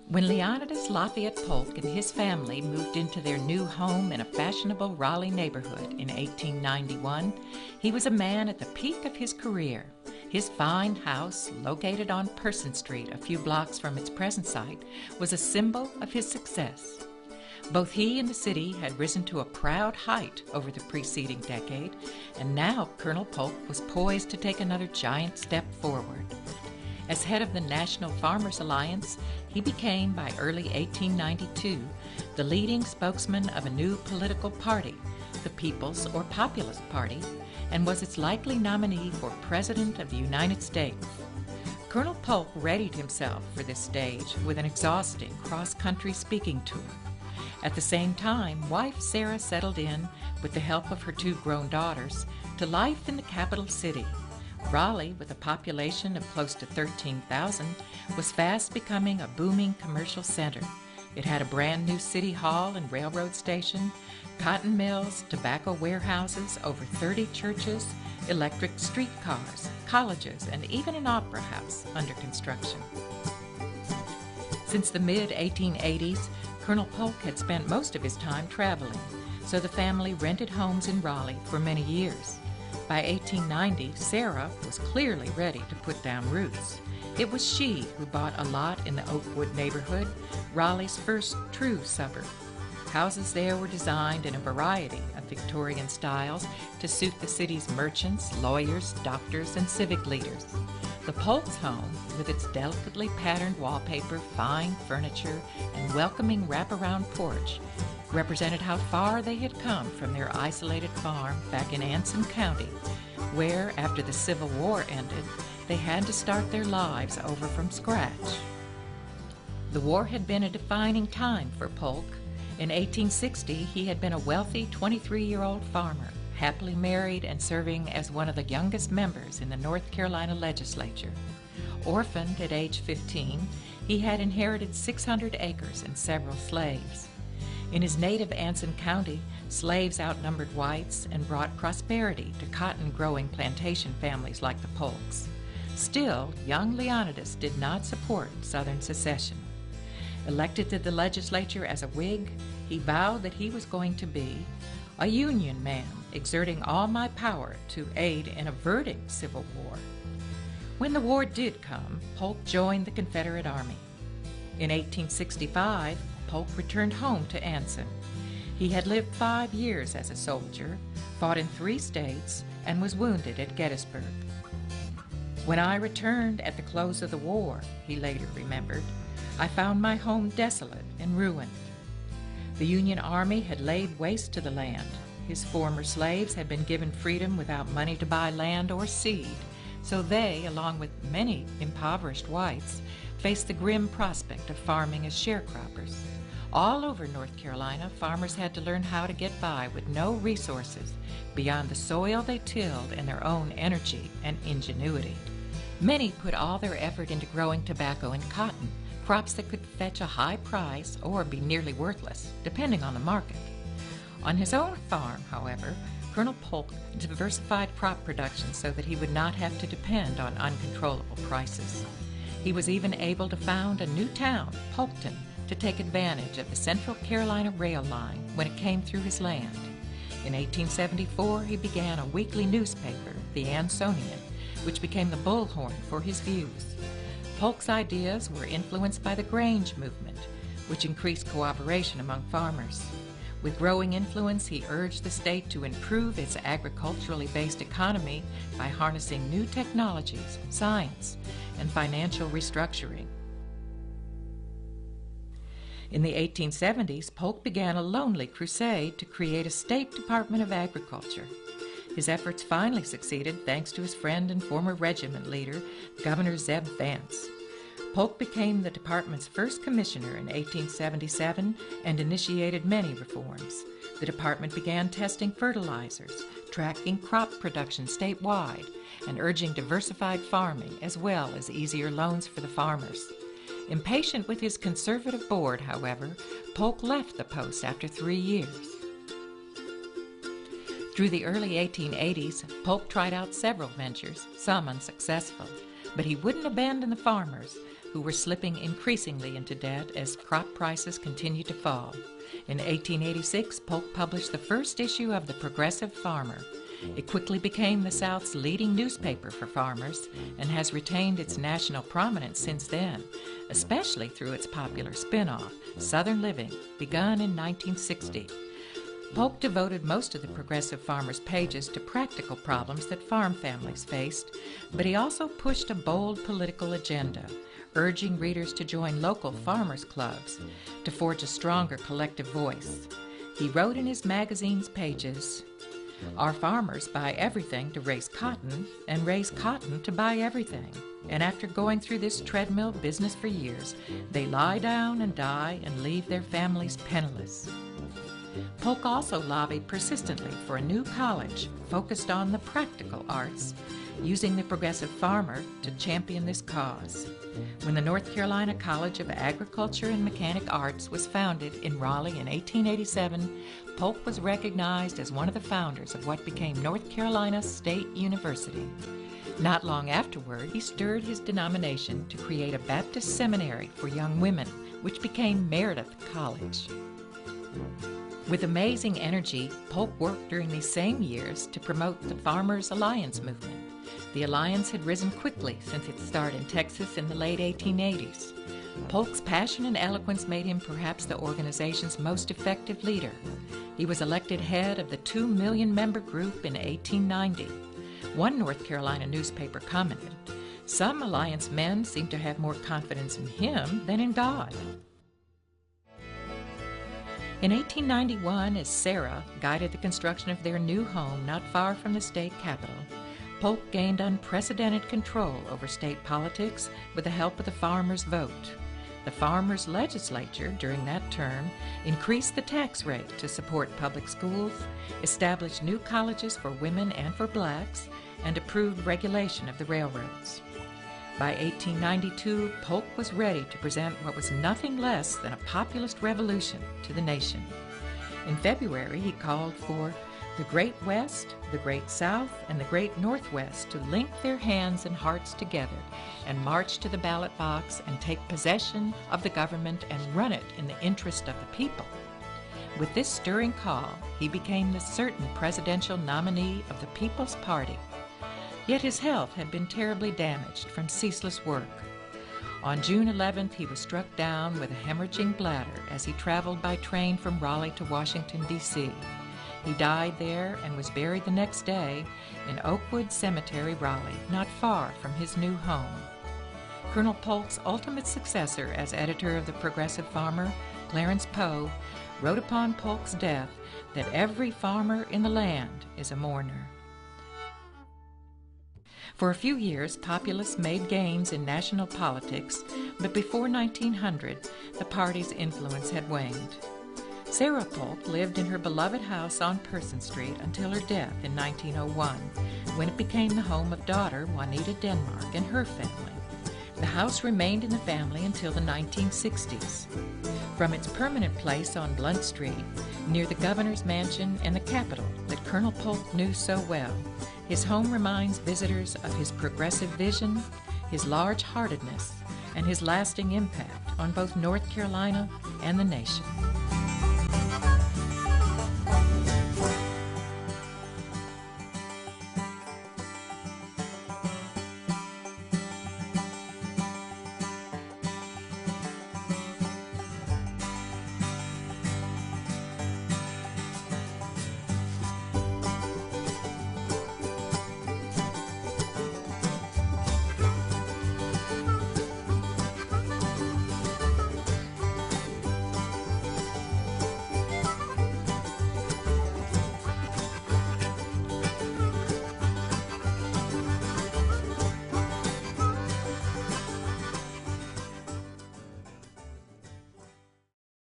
When Leonidas Lafayette Polk and his family moved into their new home in a fashionable Raleigh neighborhood in 1891, he was a man at the peak of his career. His fine house, located on Person Street a few blocks from its present site, was a symbol of his success. Both he and the city had risen to a proud height over the preceding decade, and now Colonel Polk was poised to take another giant step forward. As head of the National Farmers Alliance, he became, by early 1892, the leading spokesman of a new political party, the People's or Populist Party, and was its likely nominee for President of the United States. Colonel Polk readied himself for this stage with an exhausting cross-country speaking tour. At the same time, wife Sarah settled in, with the help of her two grown daughters, to life in the capital city. Raleigh, with a population of close to 13,000, was fast becoming a booming commercial center. It had a brand new city hall and railroad station, cotton mills, tobacco warehouses, over 30 churches, electric streetcars, colleges, and even an opera house under construction. Since the mid-1880s, Colonel Polk had spent most of his time traveling, so the family rented homes in Raleigh for many years. By 1890, Sarah was clearly ready to put down roots. It was she who bought a lot in the Oakwood neighborhood, Raleigh's first true suburb. Houses there were designed in a variety of Victorian styles to suit the city's merchants, lawyers, doctors, and civic leaders. The Polk's home, with its delicately patterned wallpaper, fine furniture, and welcoming wraparound porch, represented how far they had come from their isolated farm back in Anson County, where, after the Civil War ended, they had to start their lives over from scratch. The war had been a defining time for Polk. In 1860, he had been a wealthy 23-year-old farmer, happily married and serving as one of the youngest members in the North Carolina legislature. Orphaned at age 15, he had inherited 600 acres and several slaves. In his native Anson County, slaves outnumbered whites and brought prosperity to cotton-growing plantation families like the Polks. Still, young Leonidas did not support Southern secession. Elected to the legislature as a Whig, he vowed that he was going to be a Union man, exerting all my power to aid in averting civil war. When the war did come, Polk joined the Confederate Army. In 1865, Polk returned home to Anson. He had lived 5 years as a soldier, fought in 3 states, and was wounded at Gettysburg. When I returned at the close of the war, he later remembered, I found my home desolate and ruined. The Union Army had laid waste to the land. His former slaves had been given freedom without money to buy land or seed, so they, along with many impoverished whites, faced the grim prospect of farming as sharecroppers. All over North Carolina, farmers had to learn how to get by with no resources beyond the soil they tilled and their own energy and ingenuity. Many put all their effort into growing tobacco and cotton, crops that could fetch a high price or be nearly worthless, depending on the market. On his own farm, however, Colonel Polk diversified crop production so that he would not have to depend on uncontrollable prices. He was even able to found a new town, Polkton, to take advantage of the Central Carolina rail line when it came through his land. In 1874, he began a weekly newspaper, the Ansonian, which became the bullhorn for his views. Polk's ideas were influenced by the Grange movement, which increased cooperation among farmers. With growing influence, he urged the state to improve its agriculturally based economy by harnessing new technologies, science, and financial restructuring. In the 1870s, Polk began a lonely crusade to create a state Department of Agriculture. His efforts finally succeeded thanks to his friend and former regiment leader, Governor Zeb Vance. Polk became the department's first commissioner in 1877 and initiated many reforms. The department began testing fertilizers, tracking crop production statewide, and urging diversified farming as well as easier loans for the farmers. Impatient with his conservative board, however, Polk left the post after 3 years. Through the early 1880s, Polk tried out several ventures, some unsuccessful. But he wouldn't abandon the farmers, who were slipping increasingly into debt as crop prices continued to fall. In 1886, Polk published the first issue of the Progressive Farmer. It quickly became the South's leading newspaper for farmers and has retained its national prominence since then, especially through its popular spin-off, Southern Living, begun in 1960. Polk devoted most of the Progressive Farmer's pages to practical problems that farm families faced, but he also pushed a bold political agenda, urging readers to join local farmers' clubs to forge a stronger collective voice. He wrote in his magazine's pages, "Our farmers buy everything to raise cotton and raise cotton to buy everything. And after going through this treadmill business for years, they lie down and die and leave their families penniless." Polk also lobbied persistently for a new college focused on the practical arts, using the Progressive Farmer to champion this cause. When the North Carolina College of Agriculture and Mechanic Arts was founded in Raleigh in 1887, Polk was recognized as one of the founders of what became North Carolina State University. Not long afterward, he stirred his denomination to create a Baptist seminary for young women, which became Meredith College. With amazing energy, Polk worked during these same years to promote the Farmers' Alliance movement. The alliance had risen quickly since its start in Texas in the late 1880s. Polk's passion and eloquence made him perhaps the organization's most effective leader. He was elected head of the 2 million member group in 1890. One North Carolina newspaper commented, "Some alliance men seem to have more confidence in him than in God." In 1891, as Sarah guided the construction of their new home not far from the state capitol, Polk gained unprecedented control over state politics with the help of the farmers' vote. The farmers' legislature during that term increased the tax rate to support public schools, established new colleges for women and for blacks, and approved regulation of the railroads. By 1892, Polk was ready to present what was nothing less than a populist revolution to the nation. In February, he called for the Great West, the Great South, and the Great Northwest to link their hands and hearts together and march to the ballot box and take possession of the government and run it in the interest of the people. With this stirring call, he became the certain presidential nominee of the People's Party. Yet his health had been terribly damaged from ceaseless work. On June 11th, he was struck down with a hemorrhaging bladder as he traveled by train from Raleigh to Washington, D.C. He died there and was buried the next day in Oakwood Cemetery, Raleigh, not far from his new home. Colonel Polk's ultimate successor as editor of the Progressive Farmer, Clarence Poe, wrote upon Polk's death that every farmer in the land is a mourner. For a few years, populists made gains in national politics, but before 1900, the party's influence had waned. Sarah Polk lived in her beloved house on Person Street until her death in 1901, when it became the home of daughter Juanita Denmark and her family. The house remained in the family until the 1960s. From its permanent place on Blunt Street, near the governor's mansion and the Capitol that Colonel Polk knew so well, his home reminds visitors of his progressive vision, his large-heartedness, and his lasting impact on both North Carolina and the nation.